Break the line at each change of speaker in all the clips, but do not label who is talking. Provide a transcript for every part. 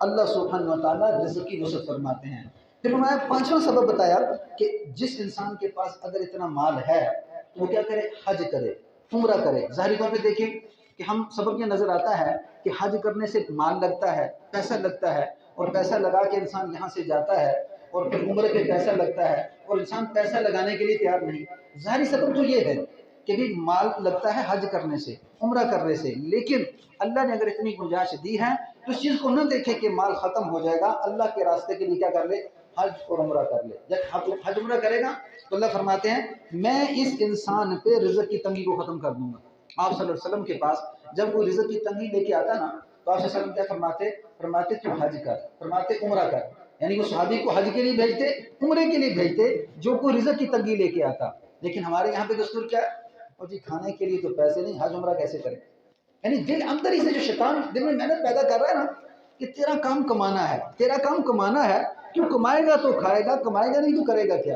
اللہ سبحانہ و تعالیٰ رزق کی وسعت فرماتے ہیں۔ پھر ہمارا پانچواں سبب بتایا کہ جس انسان کے پاس اگر اتنا مال ہے تو وہ کیا کرے؟ حج کرے، عمرہ کرے۔ ظاہری طور پہ دیکھیں کہ ہم سبب یہ نظر آتا ہے کہ حج کرنے سے مال لگتا ہے، پیسہ لگتا ہے، اور پیسہ لگا کے انسان یہاں سے جاتا ہے، اور پھر عمرے پہ پیسہ لگتا ہے اور انسان پیسہ لگانے کے لیے تیار نہیں۔ ظاہری سبب تو یہ ہے کہ بھی مال لگتا ہے حج کرنے سے، عمرہ کرنے سے، لیکن اللہ نے اگر اتنی گنجائش دی ہے تو اس چیز کو نہ دیکھے کہ مال ختم ہو جائے گا، اللہ کے راستے کے لیے کیا کر لے؟ حج اور عمرہ کر لے۔ جب حج عمرہ کرے گا تو اللہ فرماتے ہیں میں اس انسان پہ رزق کی تنگی کو ختم کر دوں گا۔ آپ صلی اللہ علیہ وسلم کے پاس جب وہ رزق کی تنگی لے کے آتا نا تو آپ صلی اللہ علیہ وسلم کیا فرماتے تو حج کر، فرماتے عمرہ کر، یعنی وہ صحابی کو حج کے لیے بھیجتے، عمرے کے لیے بھیجتے جو کوئی رزق کی تنگی لے کے آتا۔ لیکن ہمارے یہاں پہ دستور کیا ہے؟ اور جی کھانے کے لیے تو پیسے نہیں، حج عمرہ کیسے کریں؟ یعنی دل اندر ہی سے جو شیطان دل میں محنت پیدا کر رہا ہے نا کہ تیرا کام کمانا ہے، تیرا کام کمانا ہے، کیوں کمائے گا تو کھائے گا، کمائے گا نہیں تو کرے گا کیا؟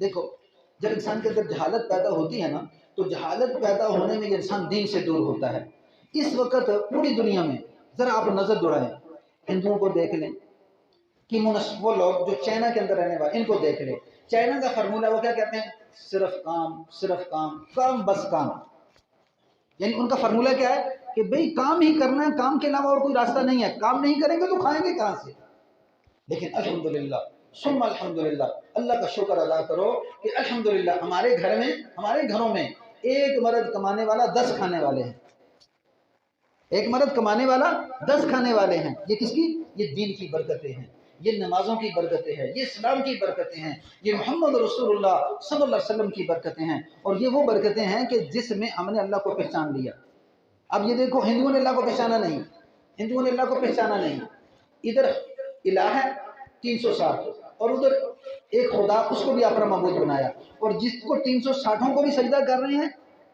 دیکھو جب انسان کے اندر جہالت پیدا ہوتی ہے نا تو جہالت پیدا ہونے میں یہ انسان دین سے دور ہوتا ہے۔ اس وقت پوری دنیا میں ذرا آپ نظر دوڑائیں، ہندوؤں کو دیکھ لیں، وہ لوگ جو چائنا کے اندر رہنے والے ان کو دیکھ لیں، چائنا کا فارمولہ وہ کیا کہتے ہیں؟ صرف کام، صرف کام، کام بس کام۔ یعنی ان کا فارمولہ کیا ہے کہ بھئی کام ہی کرنا ہے، کام کے علاوہ اور کوئی راستہ نہیں ہے، کام نہیں کریں گے تو کھائیں گے کہاں سے؟ لیکن الحمدللہ ثم الحمدللہ، اللہ کا شکر ادا کرو کہ الحمدللہ ہمارے گھروں میں ایک مرد کمانے والا 10 کھانے والے ہیں، ایک مرد کمانے والا 10 کھانے والے ہیں۔ یہ کس کی؟ یہ دین کی برکتیں ہیں، یہ نمازوں کی برکتیں ہیں، یہ اسلام کی برکتیں ہیں، یہ محمد رسول اللہ صلی اللہ علیہ وسلم کی برکتیں ہیں، اور یہ وہ برکتیں ہیں کہ جس میں ہم نے اللہ کو پہچان لیا۔ اب یہ دیکھو ہندوؤں نے اللہ کو پہچانا نہیں، ہندوؤں نے اللہ کو پہچانا نہیں، ادھر الہ ہے 360 اور ادھر ایک خدا، اس کو بھی اپنا معبود بنایا، اور جس کو 360 کو بھی سجدہ کر رہے ہیں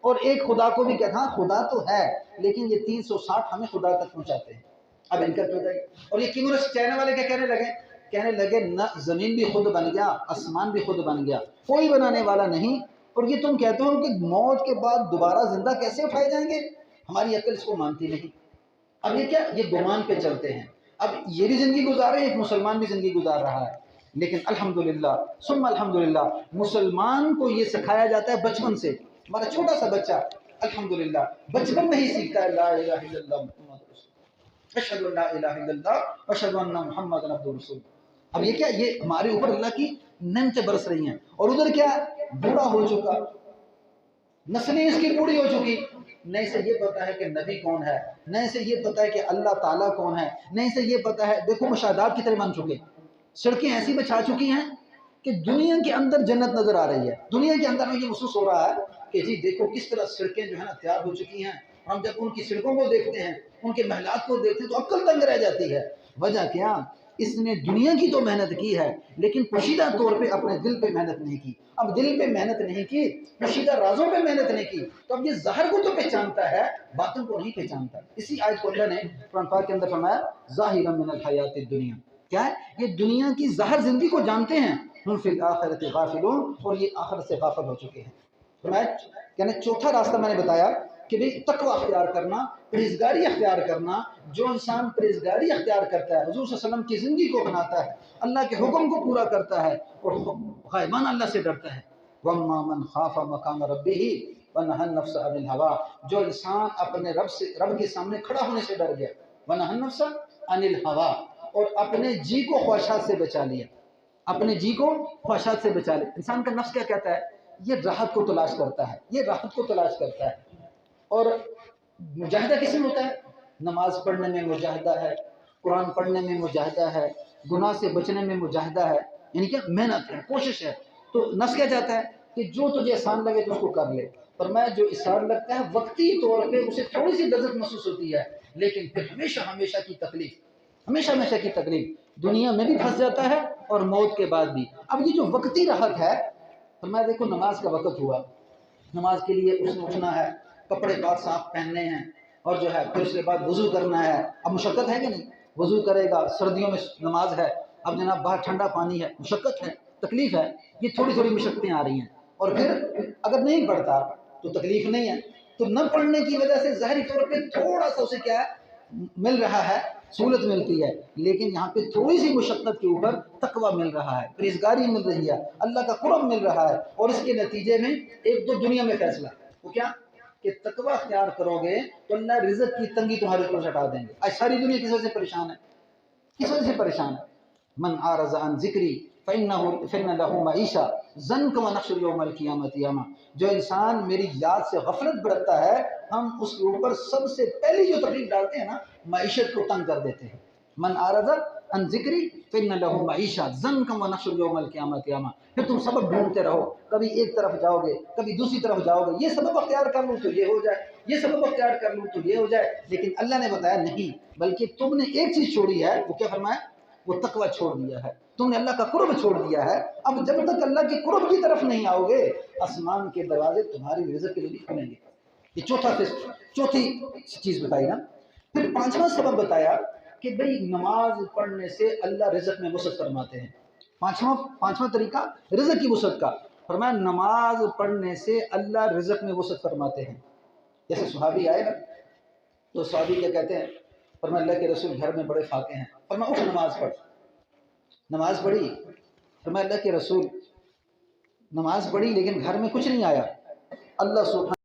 اور ایک خدا کو بھی کہتے ہیں ہاں خدا تو ہے لیکن یہ 360 ہمیں خدا تک پہنچاتے ہیں۔ اب ان کا کیوں جائے؟ اور یہ کیوں چائنا والے کیا کہنے لگے نہ زمین بھی خود بن گیا، آسمان بھی خود بن گیا، کوئی بنانے والا نہیں، اور یہ تم کہتے ہو کہ موت کے بعد دوبارہ زندہ کیسے اٹھائے جائیں گے؟ ہماری عقل اس کو مانتی نہیں۔ اب یہ کیا؟ یہ گمان پہ چلتے ہیں۔ اب یہ بھی زندگی گزار رہے ہیں، ایک مسلمان بھی زندگی گزار رہا ہے، لیکن الحمدللہ ثم الحمدللہ مسلمان کو یہ سکھایا جاتا ہے بچپن سے۔ ہمارا چھوٹا سا بچہ الحمدللہ بچپن میں ہی سیکھتا ہے لا الہ الا اللہ محمد رسول اللہ، اشہد ان لا الہ الا اللہ اشہد ان محمد عبدہ رسول۔ اب یہ کیا؟ یہ ہمارے اوپر اللہ کی نعمتیں برس رہی ہیں، اور ادھر کیا ہے؟ بوڑھا ہو چکا، نسلیں اس کی بوڑھی ہو چکی، نہ اسے یہ پتا ہے کہ نبی کون ہے، نہ اسے یہ پتا ہے کہ اللہ تعالیٰ کون ہے، نہ اسے یہ پتا ہے۔ دیکھو مشاہدات کی طرح بن چکے، سڑکیں ایسی بچھا چکی ہیں کہ دنیا کے اندر جنت نظر آ رہی ہے، دنیا کے اندر یہ محسوس ہو رہا ہے کہ جی دیکھو کس طرح سڑکیں جو ہے نا تیار ہو چکی ہیں۔ ہم جب ان کی سڑکوں کو دیکھتے ہیں، ان کے محلات کو دیکھتے ہیں تو عقل تنگ رہ جاتی ہے۔ وجہ کیا؟ اس نے دنیا کی تو محنت کی ہے لیکن پوشیدہ طور پہ اپنے دل پہ محنت نہیں کی۔ اب دل پہ محنت نہیں کی، پوشیدہ رازوں پہ محنت نہیں کی، تو اب یہ ظاہر کو تو پہچانتا ہے، باطن کو نہیں پہچانتا۔ اسی آیت کو اللہ نے قرآن پاک کے اندر فرمایا ظاہرا من الحیات الدنیا، کیا ہے؟ یہ دنیا کی ظاہر زندگی کو جانتے ہیں، ہم فی الآخرۃ غافلون، اور یہ آخرت سے غافل ہو چکے ہیں۔ فرمایا یعنی چوتھا راستہ میں نے بتایا کہ بھئی تقوی اختیار کرنا، پرہیزگاری اختیار کرنا۔ جو انسان پرہیزگاری اختیار کرتا ہے، حضور صلی اللہ علیہ وسلم کی زندگی کو بناتا ہے، اللہ کے حکم کو پورا کرتا ہے اور غائبانہ اللہ سے ڈرتا ہے۔ وَأَمَّا مَنْ خَافَ مَقَامَ رَبِّهِ وَنَهَى النَّفْسَ عَنِ الْهَوَىٰ، جو انسان اپنے رب کے سامنے کھڑا ہونے سے ڈر گیا، وَنَهَى النَّفْسَ عَنِ الْهَوَىٰ، اور اپنے جی کو خواہشات سے بچا لیا، اپنے جی کو خواہشات سے بچا لیا۔ انسان کا نفس کیا کہتا ہے؟ یہ راحت کو تلاش کرتا ہے، یہ راحت کو تلاش کرتا ہے۔ اور مجاہدہ کس میں ہوتا ہے؟ نماز پڑھنے میں مجاہدہ ہے، قرآن پڑھنے میں مجاہدہ ہے، گناہ سے بچنے میں مجاہدہ ہے، یعنی کہ محنت ہے، کوشش ہے۔ تو نفس کیا چاہتا ہے کہ جو تجھے آسان لگے تو اس کو کر لے، پر میں جو آسان لگتا ہے وقتی طور پہ اسے تھوڑی سی لذت محسوس ہوتی ہے، لیکن پھر ہمیشہ کی تکلیف، ہمیشہ کی تکلیف، دنیا میں بھی پھنس جاتا ہے اور موت کے بعد بھی۔ اب یہ جو وقتی راحت ہے، فرمایا دیکھو نماز کا وقت ہوا، نماز کے لیے اس نے اٹھنا ہے، کپڑے پاک صاف پہننے ہیں، اور جو ہے پھر اس کے بعد وضو کرنا ہے۔ اب مشقت ہے کہ نہیں؟ وضو کرے گا، سردیوں میں نماز ہے، اب جناب باہر ٹھنڈا پانی ہے، مشقت ہے، تکلیف ہے، یہ تھوڑی مشقتیں آ رہی ہیں۔ اور پھر اگر نہیں پڑھتا تو تکلیف نہیں ہے، تو نہ پڑھنے کی وجہ سے ظاہری طور پہ تھوڑا سا اسے کیا ہے مل رہا ہے، سہولت ملتی ہے، لیکن یہاں پہ تھوڑی سی مشقت کے اوپر تقوی مل رہا ہے، پرہیزگاری مل رہی ہے، اللہ کا قرب مل رہا ہے، اور اس کے نتیجے میں ایک تو دنیا میں فیصلہ وہ کیا کہ تقوی اختیار کرو گے تو اللہ رزق کی تنگی تمہارے اوپر سے ہٹا دیں گے۔ آج ساری دنیا کس وجہ سے پریشان ہے؟ کس وجہ سے پریشان ہے؟ من اعرض عن ذکری فإن له معیشہ ضنک ونحشر یوم القیامۃ اعما۔ جو انسان میری یاد سے غفلت برتتا ہے، ہم اس کے اوپر سب سے پہلی جو تکلیف ڈالتے ہیں نا، معیشت کو تنگ کر دیتے ہیں۔ من اعرض عن ذکری فإن له معیشہ ضنک ونحشر یوم القیامۃ اعما۔ پھر تم سبب ڈھونڈتے رہو، کبھی ایک طرف جاؤ گے، کبھی دوسری طرف جاؤ گے، یہ سبب اختیار کر لوں تو یہ ہو جائے، یہ سبب اختیار کر لوں تو یہ ہو جائے، لیکن اللہ نے بتایا نہیں، بلکہ تم نے ایک چیز چھوڑی ہے، وہ کیا فرمایا؟ وہ تقوی چھوڑ دیا ہے، تم نے اللہ کا قرب چھوڑ دیا ہے۔ اب جب تک اللہ کے قرب کی طرف نہیں آؤ گے، آسمان کے دروازے تمہاری رزق کے لیے نہیں کھلیں گے۔ یہ چوتھی چیز بتائی نا۔ پھر پانچواں سبب بتایا کہ بھئی نماز پڑھنے سے اللہ رزق میں وسعت فرماتے ہیں۔ پانچواں طریقہ رزق کی وسعت کا، فرمایا نماز پڑھنے سے اللہ رزق میں وسعت فرماتے ہیں۔ جیسے صحابی آئے نا، تو صحابی کیا کہتے ہیں؟ فرمایا اللہ کے رسول گھر میں بڑے فاقے ہیں، فرمایا اٹھ نماز پڑھ۔ نماز پڑھی، فرمایا اللہ کے رسول نماز پڑھی لیکن گھر میں کچھ نہیں آیا۔ اللہ سبحانہ